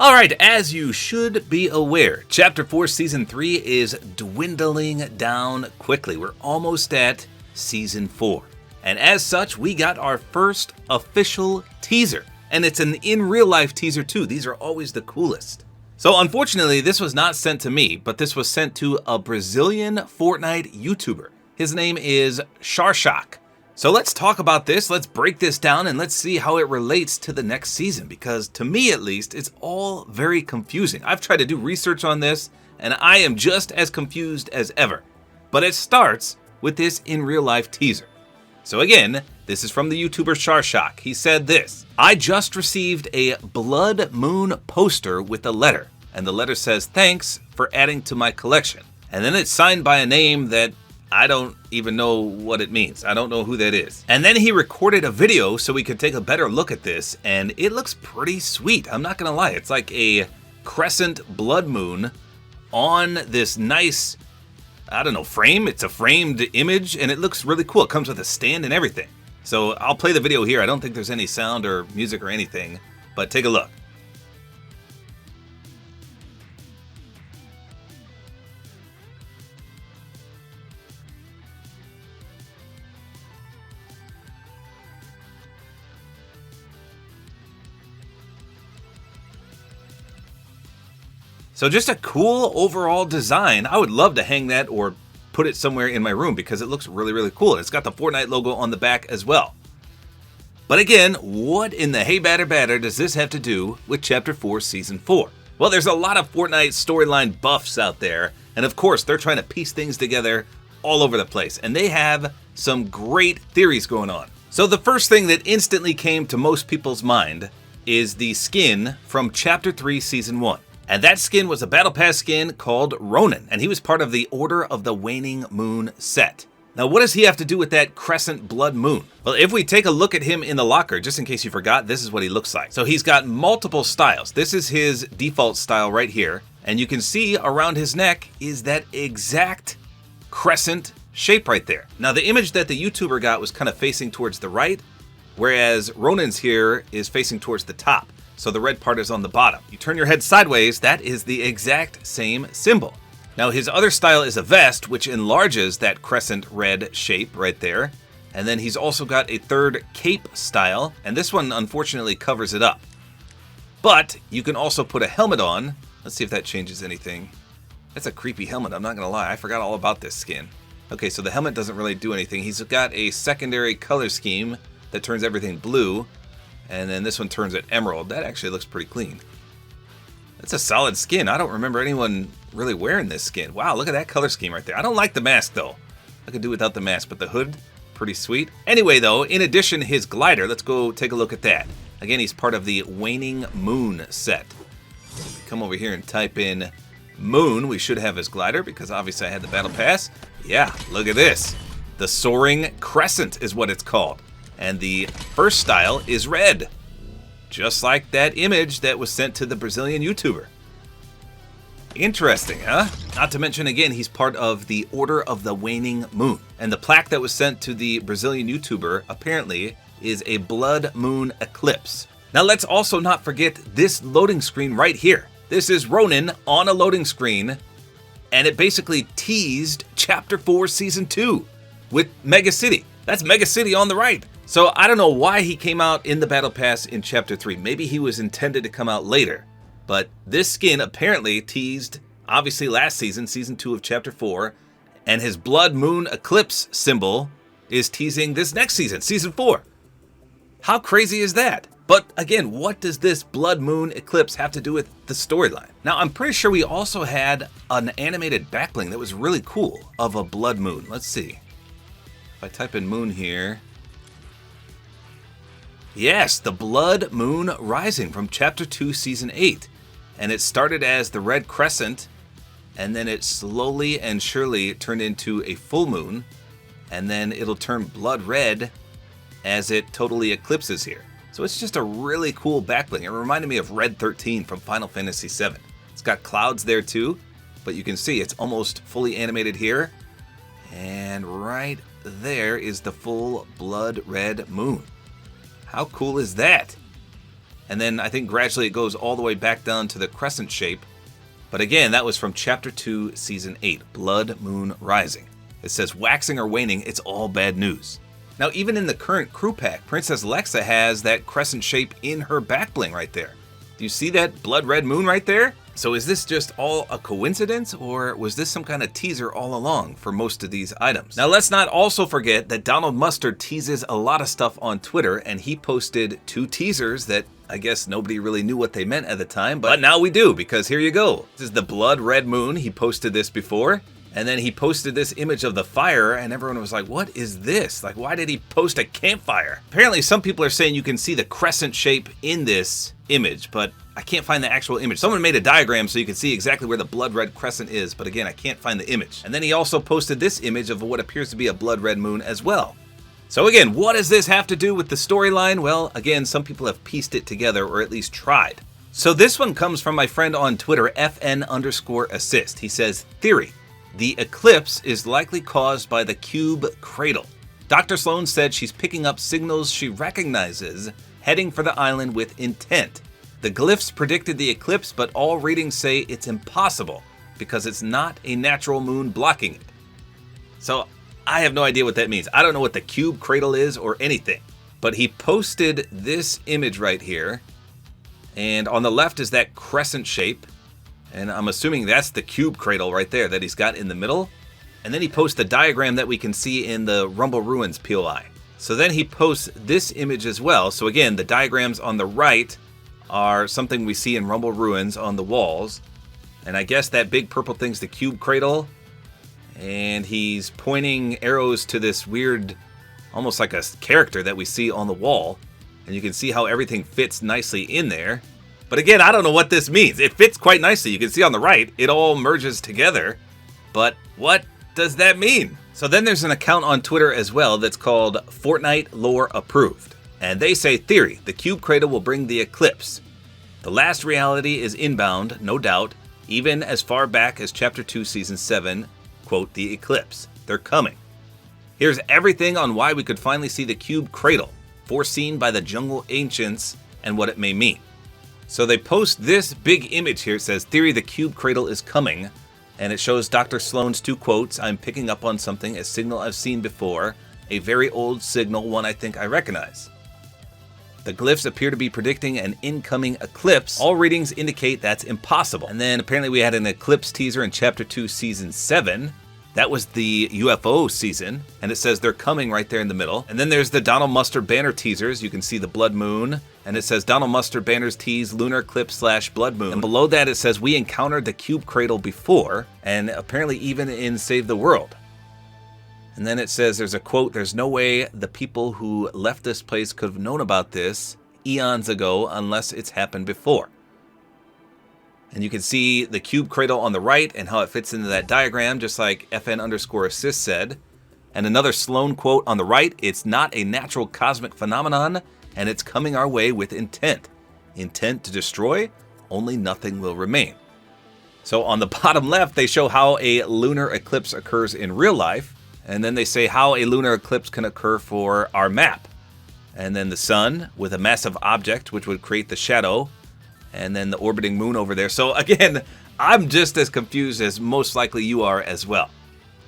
Alright, as you should be aware, Chapter 4 Season 3 is dwindling down quickly. We're almost at Season 4. And as such, we got our first official teaser. And it's an in real life teaser too. These are always the coolest. So unfortunately, this was not sent to me, but this was sent to a Brazilian Fortnite YouTuber. His name is Sharshak. So let's talk about this, let's break this down, and let's see how it relates to the next season, because to me at least, it's all very confusing. I've tried to do research on this, and I am just as confused as ever. But it starts with this in real life teaser. So again, this is from the YouTuber Sharshak. He said this: I just received a blood moon poster with a letter, and the letter says, thanks for adding to my collection. And then it's signed by a name that I don't even know what it means. I don't know who that is. And then he recorded a video so we could take a better look at this, and it looks pretty sweet. I'm not gonna lie, it's like a crescent blood moon on this nice, I don't know, frame. It's a framed image, and it looks really cool. It comes with a stand and everything. So I'll play the video here. I don't think there's any sound or music or anything, but take a look. So just a cool overall design. I would love to hang that or put it somewhere in my room because it looks really, really cool. It's got the Fortnite logo on the back as well. But again, what in the hey batter batter does this have to do with Chapter 4 Season 4? Well, there's a lot of Fortnite storyline buffs out there, and of course they're trying to piece things together all over the place, and they have some great theories going on. So the first thing that instantly came to most people's mind is the skin from Chapter 3 Season 1. And that skin was a Battle Pass skin called Ronin, and he was part of the Order of the Waning Moon set. Now, what does he have to do with that crescent blood moon? Well, if we take a look at him in the locker, just in case you forgot, this is what he looks like. So he's got multiple styles. This is his default style right here, and you can see around his neck is that exact crescent shape right there. Now, the image that the YouTuber got was kind of facing towards the right, whereas Ronin's here is facing towards the top. So the red part is on the bottom. You turn your head sideways, that is the exact same symbol. Now his other style is a vest, which enlarges that crescent red shape right there. And then he's also got a third cape style, and this one unfortunately covers it up. But you can also put a helmet on. Let's see if that changes anything. That's a creepy helmet, I'm not gonna lie. I forgot all about this skin. Okay, so the helmet doesn't really do anything. He's got a secondary color scheme that turns everything blue. And then this one turns it emerald. That actually looks pretty clean. That's a solid skin. I don't remember anyone really wearing this skin. Wow, look at that color scheme right there. I don't like the mask though. I could do without the mask, but the hood, pretty sweet. Anyway though, in addition, his glider, let's go take a look at that. Again, he's part of the Waning Moon set. Come over here and type in Moon. We should have his glider because obviously I had the Battle Pass. Yeah, look at this. The Soaring Crescent is what it's called. And the first style is red, just like that image that was sent to the Brazilian YouTuber. Interesting, huh? Not to mention, again, he's part of the Order of the Waning Moon. And the plaque that was sent to the Brazilian YouTuber, apparently, is a blood moon eclipse. Now let's also not forget this loading screen right here. This is Ronin on a loading screen, and it basically teased Chapter 4 Season 2 with Mega City. That's Mega City on the right. So I don't know why he came out in the Battle Pass in Chapter 3. Maybe he was intended to come out later. But this skin apparently teased, obviously last season, Season 2 of Chapter 4, and his Blood Moon Eclipse symbol is teasing this next season, Season 4. How crazy is that? But again, what does this Blood Moon Eclipse have to do with the storyline? Now, I'm pretty sure we also had an animated backbling that was really cool of a blood moon. Let's see. If I type in moon here... Yes, the Blood Moon Rising from Chapter 2, Season 8. And it started as the red crescent, and then it slowly and surely turned into a full moon, and then it'll turn blood red as it totally eclipses here. So it's just a really cool backbling. It reminded me of Red 13 from Final Fantasy VII. It's got clouds there too, but you can see it's almost fully animated here. And right there is the full blood red moon. How cool is that? and then I think gradually it goes all the way back down to the crescent shape. But again, that was from Chapter 2, Season 8, Blood Moon Rising. It says, waxing or waning, it's all bad news. Now, even in the current crew pack, Princess Lexa has that crescent shape in her back bling right there. Do you see that blood red moon right there? So is this just all a coincidence, or was this some kind of teaser all along for most of these items? Now, let's not also forget that Donald Mustard teases a lot of stuff on Twitter, and he posted 2 teasers that I guess nobody really knew what they meant at the time, but now we do, because here you go. This is the blood red moon. He posted this before. And then he posted this image of the fire, and everyone was like, what is this? Like, why did he post a campfire? Apparently, some people are saying you can see the crescent shape in this image, but I can't find the actual image. Someone made a diagram so you can see exactly where the blood red crescent is, but again, I can't find the image. And then he also posted this image of what appears to be a blood red moon as well. So again, what does this have to do with the storyline? Well, again, some people have pieced it together, or at least tried. So this one comes from my friend on Twitter, FN_assist. He says, theory. The eclipse is likely caused by the cube cradle. Dr. Sloan said she's picking up signals she recognizes, heading for the island with intent. The glyphs predicted the eclipse, but all readings say it's impossible because it's not a natural moon blocking it. So I have no idea what that means. I don't know what the cube cradle is or anything. But he posted this image right here, and on the left is that crescent shape. And I'm assuming that's the cube cradle right there that he's got in the middle. And then he posts the diagram that we can see in the Rumble Ruins POI. So then he posts this image as well. So again, the diagrams on the right are something we see in Rumble Ruins on the walls. And I guess that big purple thing's the cube cradle. And he's pointing arrows to this weird, almost like a character that we see on the wall. And you can see how everything fits nicely in there. But again, I don't know what this means. It fits quite nicely. You can see on the right, it all merges together. But what does that mean? So then there's an account on Twitter as well that's called Fortnite Lore Approved. And they say, theory, the cube cradle will bring the eclipse. The last reality is inbound, no doubt, even as far back as Chapter 2, Season 7, quote, the eclipse. They're coming. Here's everything on why we could finally see the cube cradle, foreseen by the jungle ancients, and what it may mean. So they post this big image here. It says, theory, the cube cradle is coming. And it shows Dr. Sloan's 2 quotes. I'm picking up on something, a signal I've seen before. A very old signal, one I think I recognize. The glyphs appear to be predicting an incoming eclipse. All readings indicate that's impossible. And then apparently we had an eclipse teaser in Chapter 2, Season 7. That was the UFO season, and it says they're coming right there in the middle. And then there's the Donald Mustard banner teasers. You can see the blood moon, and it says Donald Mustard banners tease lunar eclipse / blood moon. And below that it says we encountered the cube cradle before, and apparently even in Save the World. And then it says there's a quote, there's no way the people who left this place could have known about this eons ago unless it's happened before. And you can see the cube cradle on the right and how it fits into that diagram, just like FN_assist said. And another Sloan quote on the right, it's not a natural cosmic phenomenon, and it's coming our way with intent. Intent to destroy, only nothing will remain. So on the bottom left, they show how a lunar eclipse occurs in real life, and then they say how a lunar eclipse can occur for our map. And then the sun with a massive object, which would create the shadow, and then the orbiting moon over there. So again, I'm just as confused as most likely you are as well.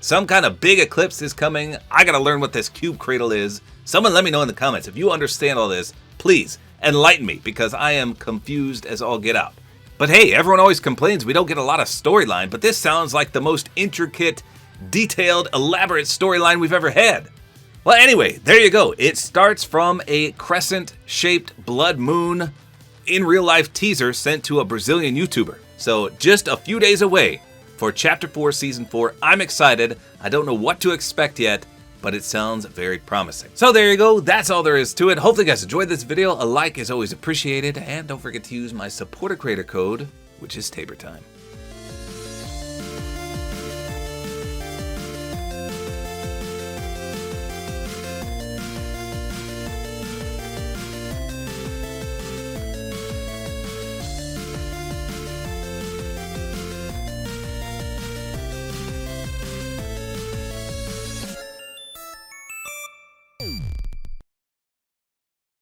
Some kind of big eclipse is coming. I gotta learn what this cube cradle is. Someone let me know in the comments. If you understand all this, please enlighten me, because I am confused as all get out. But hey, everyone always complains we don't get a lot of storyline, but this sounds like the most intricate, detailed, elaborate storyline we've ever had. Well, anyway, there you go. It starts from a crescent-shaped blood moon in real life teaser sent to a Brazilian YouTuber. So just a few days away for Chapter 4, Season 4. I'm excited. I don't know what to expect yet, but it sounds very promising. So there you go. That's all there is to it. Hopefully you guys enjoyed this video. A like is always appreciated. And don't forget to use my Support-A-Creator code, which is Tabor time.